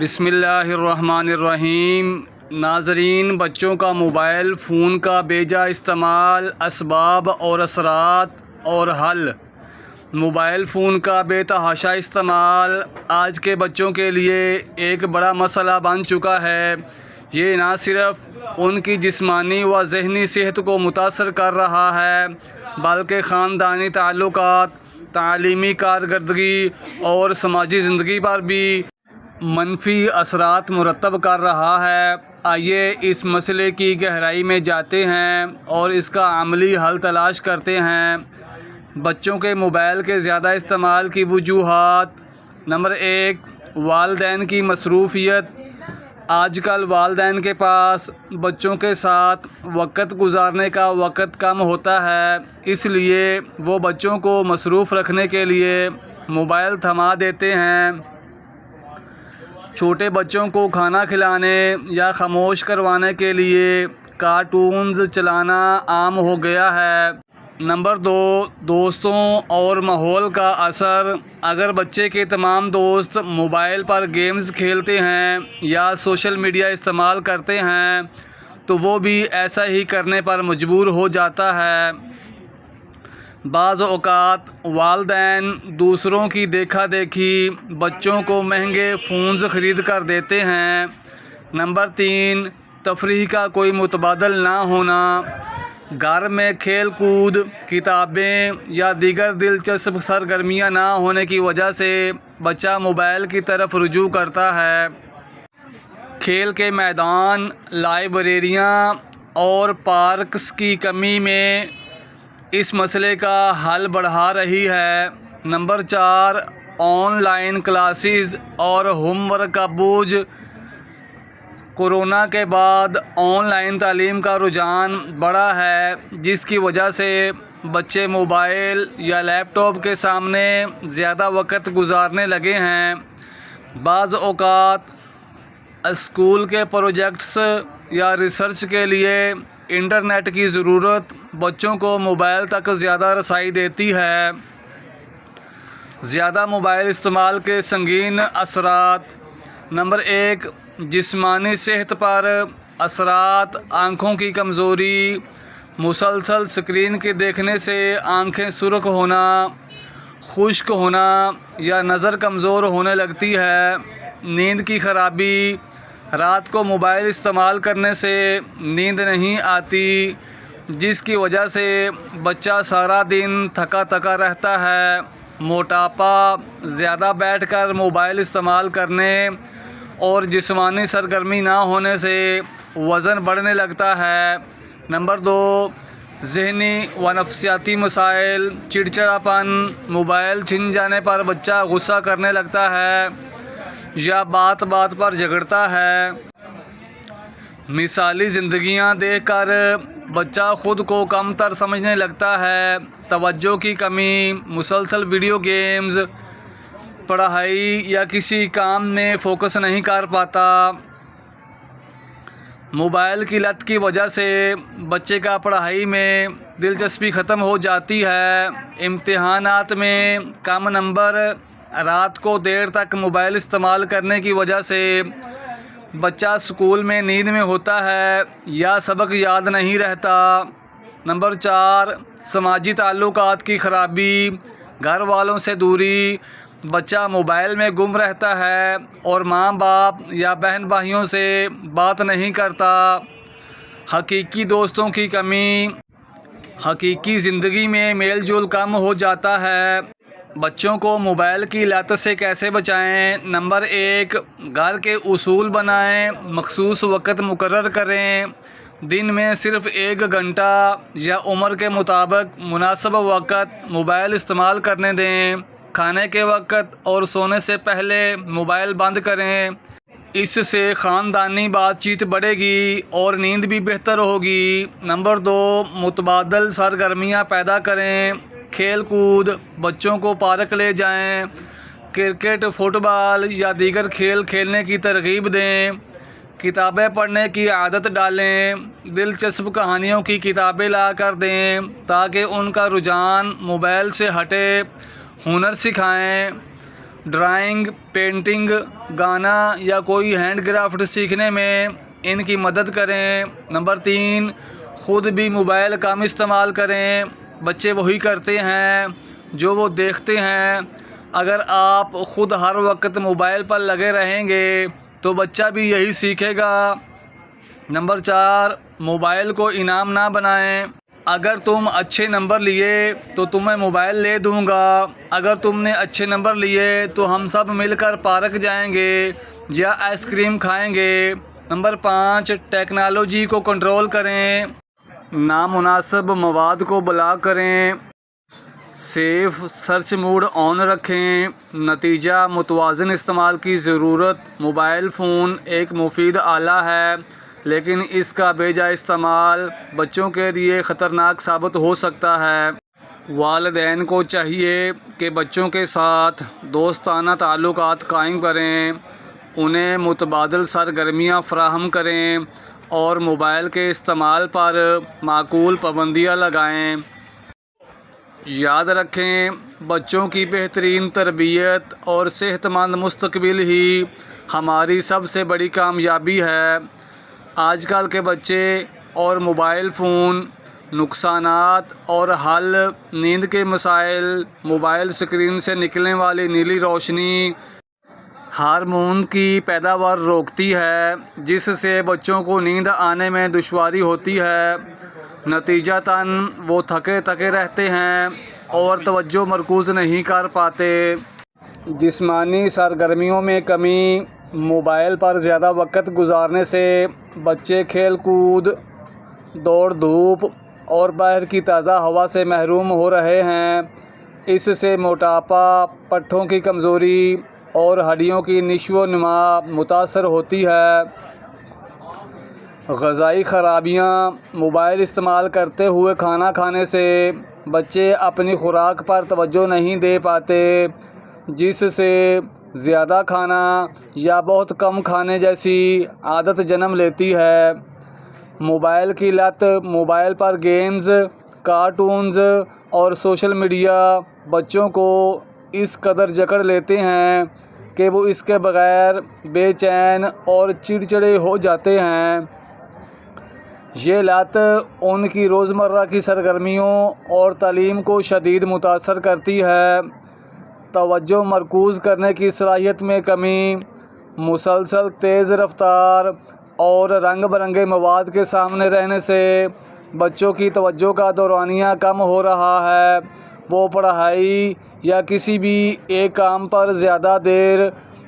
بسم اللہ الرحمن الرحیم۔ ناظرین، بچوں کا موبائل فون کا بیجا استعمال، اسباب اور اثرات اور حل۔ موبائل فون کا بے تحاشا استعمال آج کے بچوں کے لیے ایک بڑا مسئلہ بن چکا ہے۔ یہ نہ صرف ان کی جسمانی و ذہنی صحت کو متاثر کر رہا ہے بلکہ خاندانی تعلقات، تعلیمی کارکردگی اور سماجی زندگی پر بھی منفی اثرات مرتب کر رہا ہے۔ آئیے اس مسئلے کی گہرائی میں جاتے ہیں اور اس کا عملی حل تلاش کرتے ہیں۔ بچوں کے موبائل کے زیادہ استعمال کی وجوہات۔ نمبر 1، والدین کی مصروفیت۔ آج کل والدین کے پاس بچوں کے ساتھ وقت گزارنے کا وقت کم ہوتا ہے، اس لیے وہ بچوں کو مصروف رکھنے کے لیے موبائل تھما دیتے ہیں۔ چھوٹے بچوں کو کھانا کھلانے یا خاموش کروانے کے لیے کارٹونز چلانا عام ہو گیا ہے۔ نمبر 2، دوستوں اور ماحول کا اثر۔ اگر بچے کے تمام دوست موبائل پر گیمز کھیلتے ہیں یا سوشل میڈیا استعمال کرتے ہیں تو وہ بھی ایسا ہی کرنے پر مجبور ہو جاتا ہے۔ بعض اوقات والدین دوسروں کی دیکھا دیکھی بچوں کو مہنگے فونز خرید کر دیتے ہیں۔ نمبر 3، تفریح کا کوئی متبادل نہ ہونا۔ گھر میں کھیل کود، کتابیں یا دیگر دلچسپ سرگرمیاں نہ ہونے کی وجہ سے بچہ موبائل کی طرف رجوع کرتا ہے۔ کھیل کے میدان، لائبریریاں اور پارکس کی کمی میں اس مسئلے کا حل بڑھا رہی ہے۔ نمبر 4، آن لائن کلاسز اور ہوم ورک کا بوجھ۔ کورونا کے بعد آن لائن تعلیم کا رجحان بڑھا ہے، جس کی وجہ سے بچے موبائل یا لیپ ٹاپ کے سامنے زیادہ وقت گزارنے لگے ہیں۔ بعض اوقات اسکول کے پروجیکٹس یا ریسرچ کے لیے انٹرنیٹ کی ضرورت بچوں کو موبائل تک زیادہ رسائی دیتی ہے۔ زیادہ موبائل استعمال کے سنگین اثرات۔ نمبر 1، جسمانی صحت پر اثرات۔ آنکھوں کی کمزوری۔ مسلسل اسکرین کے دیکھنے سے آنکھیں سرخ ہونا، خشک ہونا یا نظر کمزور ہونے لگتی ہے۔ نیند کی خرابی۔ رات کو موبائل استعمال کرنے سے نیند نہیں آتی، جس کی وجہ سے بچہ سارا دن تھکا تھکا رہتا ہے۔ موٹاپا۔ زیادہ بیٹھ کر موبائل استعمال کرنے اور جسمانی سرگرمی نہ ہونے سے وزن بڑھنے لگتا ہے۔ نمبر 2، ذہنی و نفسیاتی مسائل۔ چڑچڑاپن۔ موبائل چھن جانے پر بچہ غصہ کرنے لگتا ہے یا بات بات پر جھگڑتا ہے۔ مثالی زندگیاں دیکھ کر بچہ خود کو کم تر سمجھنے لگتا ہے۔ توجہ کی کمی۔ مسلسل ویڈیو گیمز، پڑھائی یا کسی کام میں فوکس نہیں کر پاتا۔ موبائل کی لت کی وجہ سے بچے کا پڑھائی میں دلچسپی ختم ہو جاتی ہے۔ امتحانات میں کم نمبر۔ رات کو دیر تک موبائل استعمال کرنے کی وجہ سے بچہ اسکول میں نیند میں ہوتا ہے یا سبق یاد نہیں رہتا۔ نمبر 4، سماجی تعلقات کی خرابی۔ گھر والوں سے دوری۔ بچہ موبائل میں گم رہتا ہے اور ماں باپ یا بہن بھائیوں سے بات نہیں کرتا۔ حقیقی دوستوں کی کمی۔ حقیقی زندگی میں میل جول کم ہو جاتا ہے۔ بچوں کو موبائل کی لت سے کیسے بچائیں؟ نمبر 1، گھر کے اصول بنائیں۔ مخصوص وقت مقرر کریں۔ دن میں صرف 1 گھنٹہ یا عمر کے مطابق مناسب وقت موبائل استعمال کرنے دیں۔ کھانے کے وقت اور سونے سے پہلے موبائل بند کریں۔ اس سے خاندانی بات چیت بڑھے گی اور نیند بھی بہتر ہوگی۔ نمبر 2، متبادل سرگرمیاں پیدا کریں۔ کھیل کود۔ بچوں کو پارک لے جائیں۔ کرکٹ، فٹ بال یا دیگر کھیل کھیلنے کی ترغیب دیں۔ کتابیں پڑھنے کی عادت ڈالیں۔ دلچسپ کہانیوں کی کتابیں لا کر دیں تاکہ ان کا رجحان موبائل سے ہٹے۔ ہنر سکھائیں۔ ڈرائنگ، پینٹنگ، گانا یا کوئی ہینڈ کرافٹ سیکھنے میں ان کی مدد کریں۔ نمبر 3، خود بھی موبائل کم استعمال کریں۔ بچے وہی کرتے ہیں جو وہ دیکھتے ہیں۔ اگر آپ خود ہر وقت موبائل پر لگے رہیں گے تو بچہ بھی یہی سیکھے گا۔ نمبر 4، موبائل کو انعام نہ بنائیں۔ اگر تم اچھے نمبر لیے تو تمہیں موبائل لے دوں گا۔ اگر تم نے اچھے نمبر لیے تو ہم سب مل کر پارک جائیں گے یا آئس کریم کھائیں گے۔ نمبر 5، ٹیکنالوجی کو کنٹرول کریں۔ نامناسب مواد کو بلاک کریں۔ سیف سرچ موڈ آن رکھیں۔ نتیجہ متوازن استعمال کی ضرورت۔ موبائل فون ایک مفید آلہ ہے لیکن اس کا بے جا استعمال بچوں کے لیے خطرناک ثابت ہو سکتا ہے۔ والدین کو چاہیے کہ بچوں کے ساتھ دوستانہ تعلقات قائم کریں، انہیں متبادل سرگرمیاں فراہم کریں اور موبائل کے استعمال پر معقول پابندیاں لگائیں۔ یاد رکھیں، بچوں کی بہترین تربیت اور صحت مند مستقبل ہی ہماری سب سے بڑی کامیابی ہے۔ آج کل کے بچے اور موبائل فون، نقصانات اور حل۔ نیند کے مسائل۔ موبائل اسکرین سے نکلنے والی نیلی روشنی ہارمون کی پیداوار روکتی ہے جس سے بچوں کو نیند آنے میں دشواری ہوتی ہے۔ نتیجتاً وہ تھکے تھکے رہتے ہیں اور توجہ مرکوز نہیں کر پاتے۔ جسمانی سرگرمیوں میں کمی۔ موبائل پر زیادہ وقت گزارنے سے بچے کھیل کود، دوڑ دھوپ اور باہر کی تازہ ہوا سے محروم ہو رہے ہیں۔ اس سے موٹاپا، پٹھوں کی کمزوری اور ہڈیوں کی نشو و نما متاثر ہوتی ہے۔ غذائی خرابیاں۔ موبائل استعمال کرتے ہوئے کھانا کھانے سے بچے اپنی خوراک پر توجہ نہیں دے پاتے، جس سے زیادہ کھانا یا بہت کم کھانے جیسی عادت جنم لیتی ہے۔ موبائل کی لت۔ موبائل پر گیمز، کارٹونز اور سوشل میڈیا بچوں کو اس قدر جکڑ لیتے ہیں کہ وہ اس کے بغیر بے چین اور چڑچڑے ہو جاتے ہیں۔ یہ لت ان کی روزمرہ کی سرگرمیوں اور تعلیم کو شدید متاثر کرتی ہے۔ توجہ مرکوز کرنے کی صلاحیت میں کمی۔ مسلسل تیز رفتار اور رنگ برنگے مواد کے سامنے رہنے سے بچوں کی توجہ کا دورانیہ کم ہو رہا ہے۔ وہ پڑھائی یا کسی بھی ایک کام پر زیادہ دیر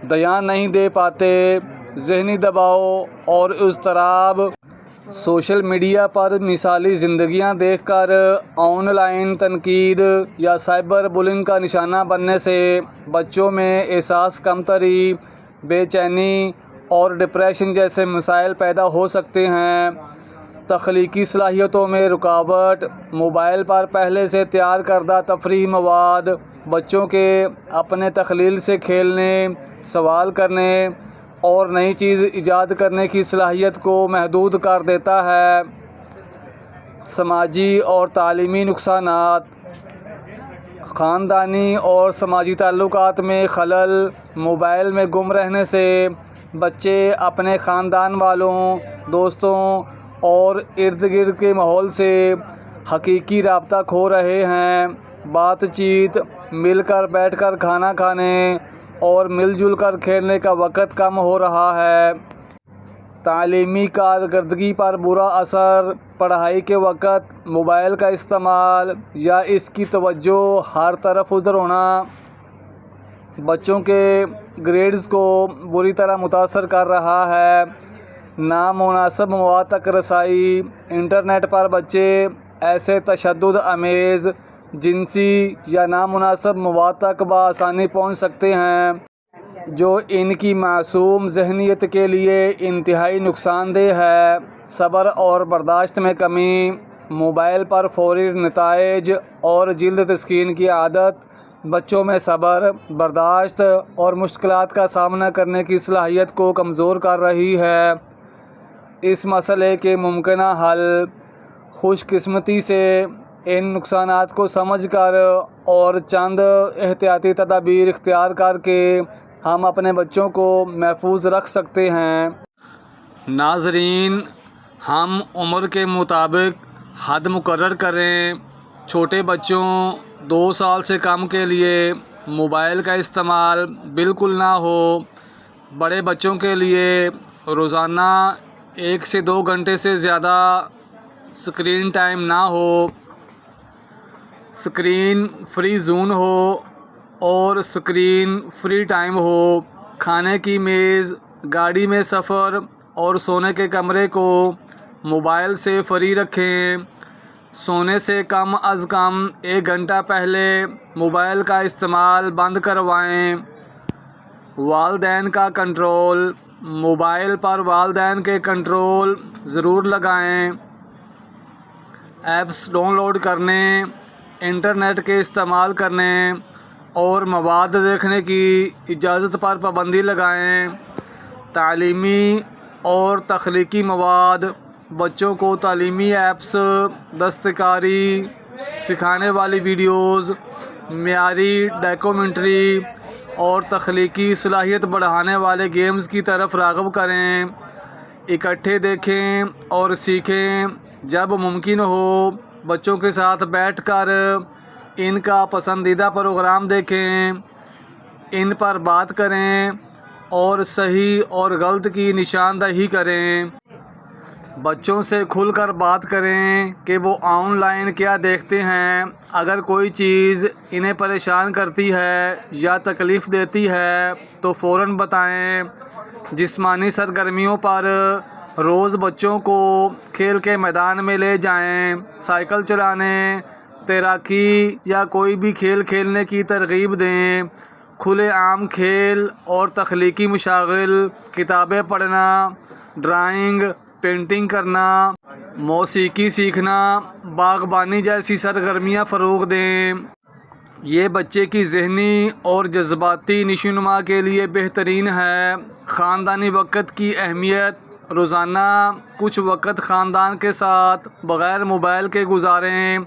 دھیان نہیں دے پاتے۔ ذہنی دباؤ اور اضطراب۔ سوشل میڈیا پر مثالی زندگیاں دیکھ کر آن لائن تنقید یا سائبر بلنگ کا نشانہ بننے سے بچوں میں احساس کمتری، بے چینی اور ڈپریشن جیسے مسائل پیدا ہو سکتے ہیں۔ تخلیقی صلاحیتوں میں رکاوٹ۔ موبائل پر پہلے سے تیار کردہ تفریحی مواد بچوں کے اپنے تخیل سے کھیلنے، سوال کرنے اور نئی چیز ایجاد کرنے کی صلاحیت کو محدود کر دیتا ہے۔ سماجی اور تعلیمی نقصانات۔ خاندانی اور سماجی تعلقات میں خلل۔ موبائل میں گم رہنے سے بچے اپنے خاندان والوں، دوستوں اور ارد گرد کے ماحول سے حقیقی رابطہ کھو رہے ہیں۔ بات چیت، مل کر بیٹھ کر کھانا کھانے اور مل جل کر کھیلنے کا وقت کم ہو رہا ہے۔ تعلیمی کارکردگی پر برا اثر۔ پڑھائی کے وقت موبائل کا استعمال یا اس کی توجہ ہر طرف ادھر ہونا بچوں کے گریڈز کو بری طرح متاثر کر رہا ہے۔ نامناسب مواد تک رسائی۔ انٹرنیٹ پر بچے ایسے تشدد آمیز، جنسی یا نامناسب مواد تک بآسانی پہنچ سکتے ہیں جو ان کی معصوم ذہنیت کے لیے انتہائی نقصان دہ ہے۔ صبر اور برداشت میں کمی۔ موبائل پر فوری نتائج اور جلد تسکین کی عادت بچوں میں صبر، برداشت اور مشکلات کا سامنا کرنے کی صلاحیت کو کمزور کر رہی ہے۔ اس مسئلے کے ممکنہ حل خوش قسمتی سے ان نقصانات کو سمجھ کر اور چند احتیاطی تدابیر اختیار کر کے ہم اپنے بچوں کو محفوظ رکھ سکتے ہیں۔ ناظرین، ہم عمر کے مطابق حد مقرر کریں۔ چھوٹے بچوں 2 سال سے کم کے لیے موبائل کا استعمال بالکل نہ ہو۔ بڑے بچوں کے لیے روزانہ 1 سے 2 گھنٹے سے زیادہ اسکرین ٹائم نہ ہو۔ اسکرین فری زون ہو اور اسکرین فری ٹائم ہو۔ کھانے کی میز، گاڑی میں سفر اور سونے کے کمرے کو موبائل سے فری رکھیں۔ سونے سے کم از کم 1 گھنٹہ پہلے موبائل کا استعمال بند کروائیں۔ والدین کا کنٹرول، موبائل پر والدین کے کنٹرول ضرور لگائیں۔ ایپس ڈاؤن لوڈ کرنے، انٹرنیٹ کے استعمال کرنے اور مواد دیکھنے کی اجازت پر پابندی لگائیں۔ تعلیمی اور تخلیقی مواد، بچوں کو تعلیمی ایپس، دستکاری سکھانے والی ویڈیوز، معیاری ڈاکیومنٹری اور تخلیقی صلاحیت بڑھانے والے گیمز کی طرف راغب کریں۔ اکٹھے دیکھیں اور سیکھیں۔ جب ممکن ہو بچوں کے ساتھ بیٹھ کر ان کا پسندیدہ پروگرام دیکھیں، ان پر بات کریں اور صحیح اور غلط کی نشاندہی کریں۔ بچوں سے کھل کر بات کریں کہ وہ آن لائن کیا دیکھتے ہیں۔ اگر کوئی چیز انہیں پریشان کرتی ہے یا تکلیف دیتی ہے تو فوراً بتائیں۔ جسمانی سرگرمیوں پر روز بچوں کو کھیل کے میدان میں لے جائیں۔ سائیکل چلانے، تیراکی یا کوئی بھی کھیل کھیلنے کی ترغیب دیں۔ کھلے عام کھیل اور تخلیقی مشاغل، کتابیں پڑھنا، ڈرائنگ، پینٹنگ کرنا، موسیقی سیکھنا، باغبانی جیسی سرگرمیاں فروغ دیں۔ یہ بچے کی ذہنی اور جذباتی نشوونما کے لیے بہترین ہے۔ خاندانی وقت کی اہمیت، روزانہ کچھ وقت خاندان کے ساتھ بغیر موبائل کے گزاریں۔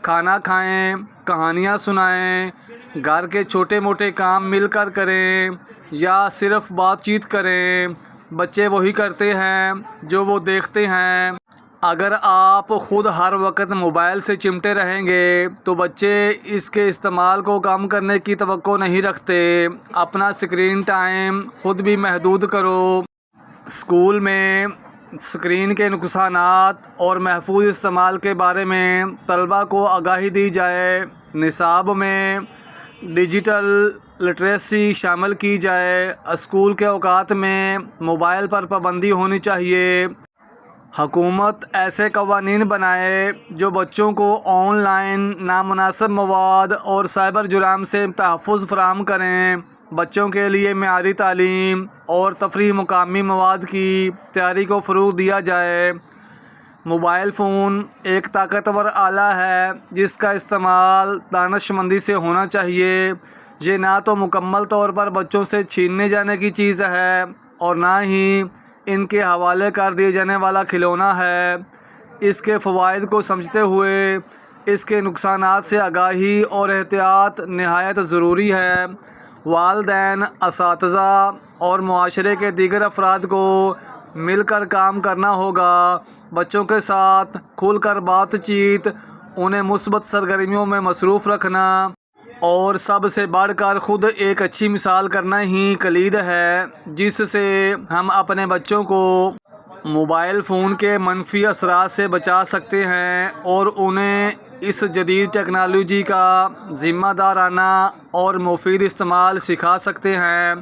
کھانا کھائیں، کہانیاں سنائیں، گھر کے چھوٹے موٹے کام مل کر کریں یا صرف بات چیت کریں۔ بچے وہی کرتے ہیں جو وہ دیکھتے ہیں۔ اگر آپ خود ہر وقت موبائل سے چمٹے رہیں گے تو بچے اس کے استعمال کو کم کرنے کی توقع نہیں رکھتے۔ اپنا اسکرین ٹائم خود بھی محدود کرو۔ اسکول میں اسکرین کے نقصانات اور محفوظ استعمال کے بارے میں طلباء کو آگاہی دی جائے۔ نصاب میں ڈیجیٹل لٹریسی شامل کی جائے۔ اسکول کے اوقات میں موبائل پر پابندی ہونی چاہیے۔ حکومت ایسے قوانین بنائے جو بچوں کو آن لائن نامناسب مواد اور سائبر جرائم سے تحفظ فراہم کریں۔ بچوں کے لیے معیاری تعلیم اور تفریحی مقامی مواد کی تیاری کو فروغ دیا جائے۔ موبائل فون ایک طاقتور آلہ ہے جس کا استعمال دانش مندی سے ہونا چاہیے۔ یہ نہ تو مکمل طور پر بچوں سے چھیننے جانے کی چیز ہے اور نہ ہی ان کے حوالے کر دیے جانے والا کھلونا ہے۔ اس کے فوائد کو سمجھتے ہوئے اس کے نقصانات سے آگاہی اور احتیاط نہایت ضروری ہے۔ والدین، اساتذہ اور معاشرے کے دیگر افراد کو مل کر کام کرنا ہوگا۔ بچوں کے ساتھ کھل کر بات چیت، انہیں مثبت سرگرمیوں میں مصروف رکھنا اور سب سے بڑھ کر خود ایک اچھی مثال کرنا ہی کلید ہے جس سے ہم اپنے بچوں کو موبائل فون کے منفی اثرات سے بچا سکتے ہیں اور انہیں اس جدید ٹیکنالوجی کا ذمہ دارانہ اور مفید استعمال سکھا سکتے ہیں۔